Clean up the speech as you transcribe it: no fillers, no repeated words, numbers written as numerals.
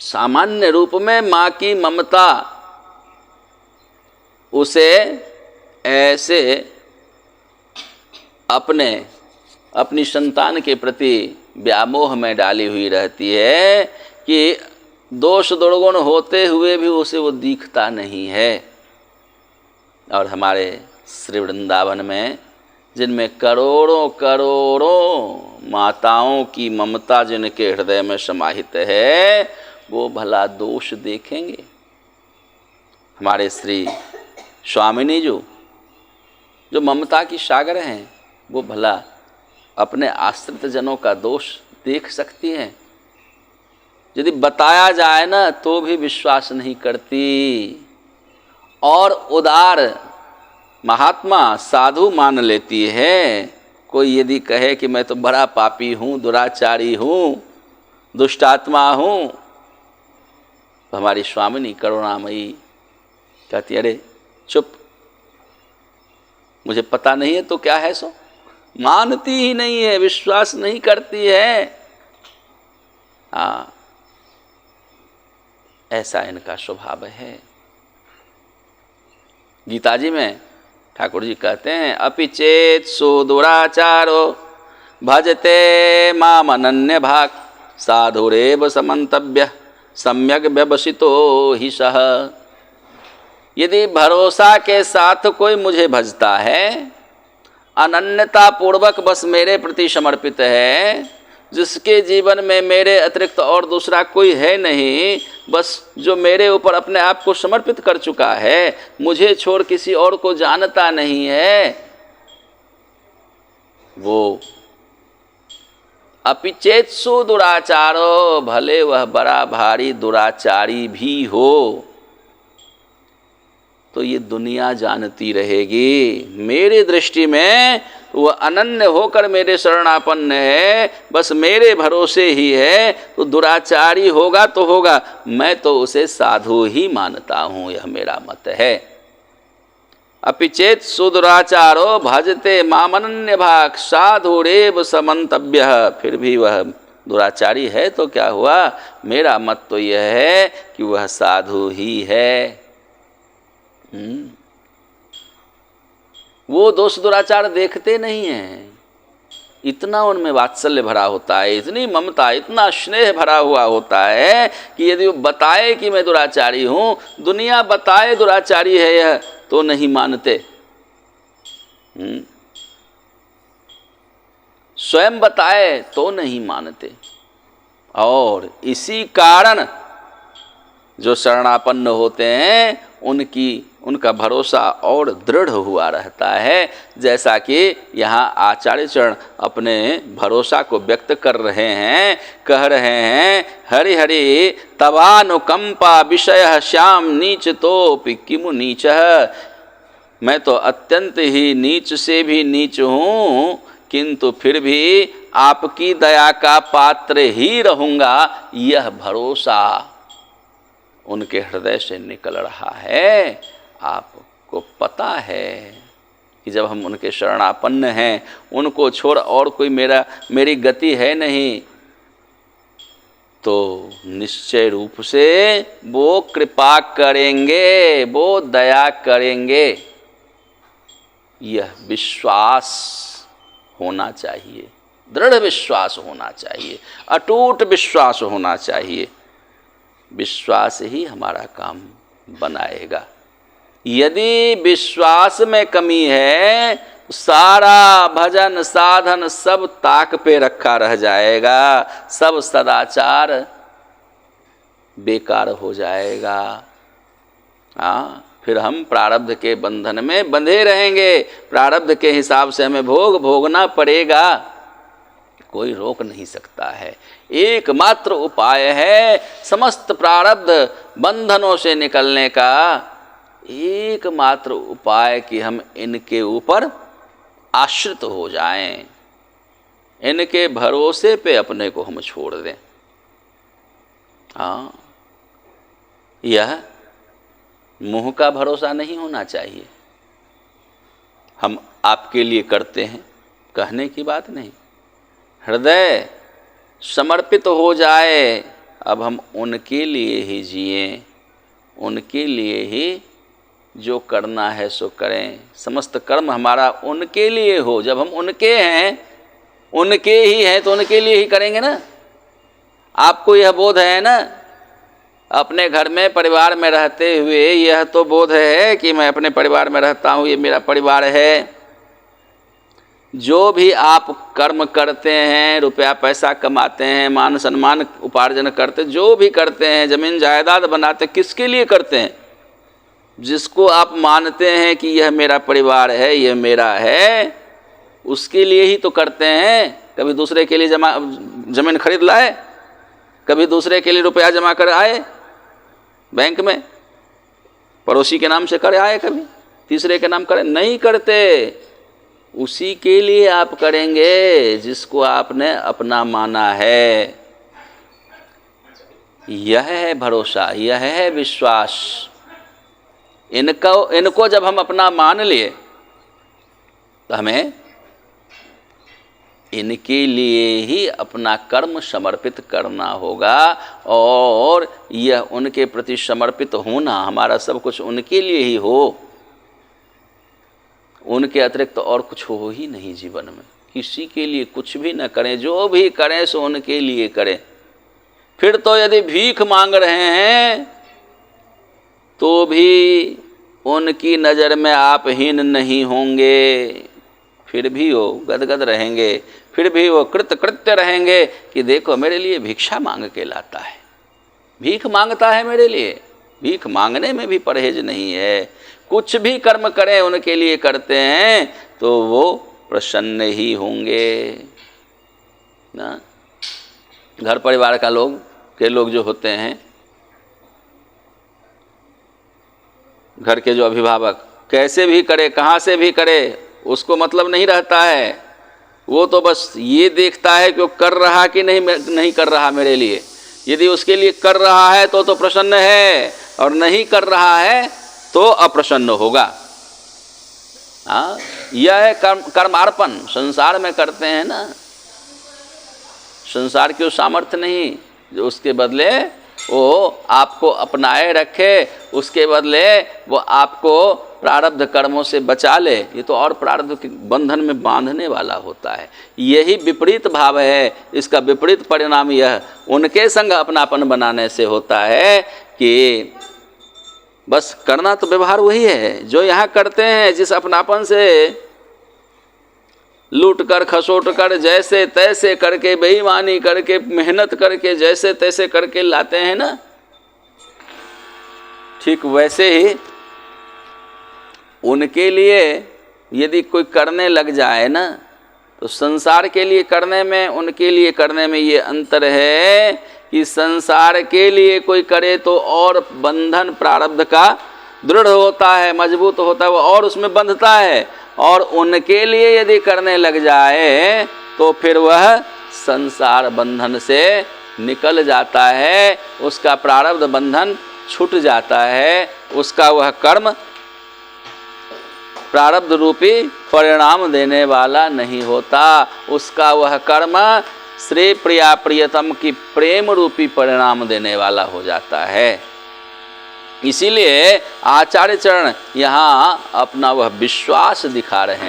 सामान्य रूप में माँ की ममता उसे ऐसे अपनी संतान के प्रति व्यामोह में डाली हुई रहती है कि दोष दुर्गुण होते हुए भी उसे वो दिखता नहीं है। और हमारे श्री वृंदावन में जिनमें करोड़ों करोड़ों माताओं की ममता जिनके हृदय में समाहित है, वो भला दोष देखेंगे? हमारे श्री स्वामिनी जो ममता की सागर हैं, वो भला अपने आश्रित जनों का दोष देख सकती हैं? यदि बताया जाए ना तो भी विश्वास नहीं करती। और उदार महात्मा साधु मान लेती है। कोई यदि कहे कि मैं तो बड़ा पापी हूँ, दुराचारी हूँ, दुष्टात्मा हूँ, तो हमारी स्वामिनी करुणामयी कहती, अरे चुप, मुझे पता नहीं है तो क्या है सो। मानती ही नहीं है, विश्वास नहीं करती है। हाँ, ऐसा इनका स्वभाव है। गीता जी में ठाकुर जी कहते हैं, अपि चेत सो दुराचारो भजते माम अनन्य भाग साधुरेव समन्तव्य सम्यक व्यवसितो हि सह। यदि भरोसा के साथ कोई मुझे भजता है, अनन्यता पूर्वक बस मेरे प्रति समर्पित है, जिसके जीवन में मेरे अतिरिक्त और दूसरा कोई है नहीं, बस जो मेरे ऊपर अपने आप को समर्पित कर चुका है, मुझे छोड़ किसी और को जानता नहीं है, वो अपि चेत्सु दुराचारो, भले वह बड़ा भारी दुराचारी भी हो, तो ये दुनिया जानती रहेगी मेरी दृष्टि में वह अनन्य होकर मेरे शरणापन्न है, बस मेरे भरोसे ही है। तो दुराचारी होगा तो होगा, मैं तो उसे साधु ही मानता हूँ, यह मेरा मत है। अपि चेत सुदुराचारो भजते मामनन्य भाग साधुरेव समन्तव्य। फिर भी वह दुराचारी है तो क्या हुआ, मेरा मत तो यह है कि वह साधु ही है। वो दोष दुराचार देखते नहीं हैं, इतना उनमें वात्सल्य भरा होता है, इतनी ममता, इतना स्नेह भरा हुआ होता है कि यदि वो बताए कि मैं दुराचारी हूँ, दुनिया बताए दुराचारी है यह, तो नहीं मानते। स्वयं बताए तो नहीं मानते। और इसी कारण जो शरणापन्न होते हैं उनका भरोसा और दृढ़ हुआ रहता है। जैसा कि यहाँ आचार्य चरण अपने भरोसा को व्यक्त कर रहे हैं, कह रहे हैं, हरि हरि तवानुकंपा विषय श्याम नीच तोपि किमु नीच। मैं तो अत्यंत ही नीच से भी नीच हूँ, किंतु फिर भी आपकी दया का पात्र ही रहूँगा, यह भरोसा उनके हृदय से निकल रहा है। आपको पता है कि जब हम उनके शरणापन्न हैं, उनको छोड़ और कोई मेरी गति है नहीं, तो निश्चय रूप से वो कृपा करेंगे, वो दया करेंगे। यह विश्वास होना चाहिए, दृढ़ विश्वास होना चाहिए, अटूट विश्वास होना चाहिए। विश्वास ही हमारा काम बनाएगा। यदि विश्वास में कमी है, सारा भजन साधन सब ताक पे रखा रह जाएगा, सब सदाचार बेकार हो जाएगा। हाँ, फिर हम प्रारब्ध के बंधन में बंधे रहेंगे, प्रारब्ध के हिसाब से हमें भोग भोगना पड़ेगा, कोई रोक नहीं सकता है। एकमात्र उपाय है समस्त प्रारब्ध बंधनों से निकलने का, एकमात्र उपाय कि हम इनके ऊपर आश्रित हो जाएं, इनके भरोसे पे अपने को हम छोड़ दें। हाँ, यह मुंह का भरोसा नहीं होना चाहिए। हम आपके लिए करते हैं कहने की बात नहीं, हृदय समर्पित हो जाए, अब हम उनके लिए ही जिएं, उनके लिए ही जो करना है सो करें, समस्त कर्म हमारा उनके लिए हो। जब हम उनके हैं, उनके ही हैं, तो उनके लिए ही करेंगे ना। आपको यह बोध है ना, अपने घर में परिवार में रहते हुए यह तो बोध है कि मैं अपने परिवार में रहता हूँ, ये मेरा परिवार है। जो भी आप कर्म करते हैं, रुपया पैसा कमाते हैं, मान सम्मान उपार्जन करते, जो भी करते हैं, ज़मीन जायदाद बनाते, किसके लिए करते हैं? जिसको आप मानते हैं कि यह मेरा परिवार है, यह मेरा है, उसके लिए ही तो करते हैं। कभी दूसरे के लिए ज़मीन खरीद लाए, कभी दूसरे के लिए रुपया जमा कर आए बैंक में, पड़ोसी के नाम से कर आए, कभी तीसरे के नाम करे, नहीं करते। उसी के लिए आप करेंगे जिसको आपने अपना माना है। यह है भरोसा, यह है विश्वास। इनको जब हम अपना मान लिए तो हमें इनके लिए ही अपना कर्म समर्पित करना होगा, और यह उनके प्रति समर्पित होना, हमारा सब कुछ उनके लिए ही हो, उनके अतिरिक्त तो और कुछ हो ही नहीं जीवन में। किसी के लिए कुछ भी न करें, जो भी करें सो उनके लिए करें। फिर तो यदि भीख मांग रहे हैं तो भी उनकी नज़र में आप हीन नहीं होंगे, फिर भी वो गदगद रहेंगे, फिर भी वो कृत्य रहेंगे कि देखो मेरे लिए भिक्षा मांग के लाता है, भीख मांगता है मेरे लिए। भीख मांगने में भी परहेज नहीं है। कुछ भी कर्म करें उनके लिए करते हैं तो वो प्रसन्न ही होंगे ना। घर परिवार का लोग जो होते हैं, घर के जो अभिभावक, कैसे भी करे, कहाँ से भी करे, उसको मतलब नहीं रहता है। वो तो बस ये देखता है कि वो कर रहा कि नहीं कर रहा मेरे लिए। यदि उसके लिए कर रहा है तो प्रसन्न है, और नहीं कर रहा है तो अप्रसन्न होगा। हाँ, यह है कर्मार्पण। संसार में करते हैं ना, संसार की सामर्थ्य नहीं, जो उसके बदले वो आपको अपनाए रखे, उसके बदले वो आपको प्रारब्ध कर्मों से बचा ले, ये तो और प्रारब्ध के बंधन में बांधने वाला होता है। यही विपरीत भाव है। इसका विपरीत परिणाम यह उनके संग अपनापन बनाने से होता है कि बस करना तो व्यवहार वही है जो यहाँ करते हैं। जिस अपनापन से लूट कर खसोट कर, जैसे तैसे करके, बेईमानी करके, मेहनत करके, जैसे तैसे करके लाते हैं ना, ठीक वैसे ही उनके लिए यदि कोई करने लग जाए ना, तो संसार के लिए करने में, उनके लिए करने में ये अंतर है कि संसार के लिए कोई करे तो और बंधन प्रारब्ध का दृढ़ होता है, मजबूत होता है, वो और उसमें बंधता है। और उनके लिए यदि करने लग जाए तो फिर वह संसार बंधन से निकल जाता है, उसका प्रारब्ध बंधन छूट जाता है, उसका वह कर्म प्रारब्ध रूपी परिणाम देने वाला नहीं होता, उसका वह कर्म श्री प्रिया प्रियतम की प्रेम रूपी परिणाम देने वाला हो जाता है। इसीलिए आचार्य चरण यहाँ अपना वह विश्वास दिखा रहे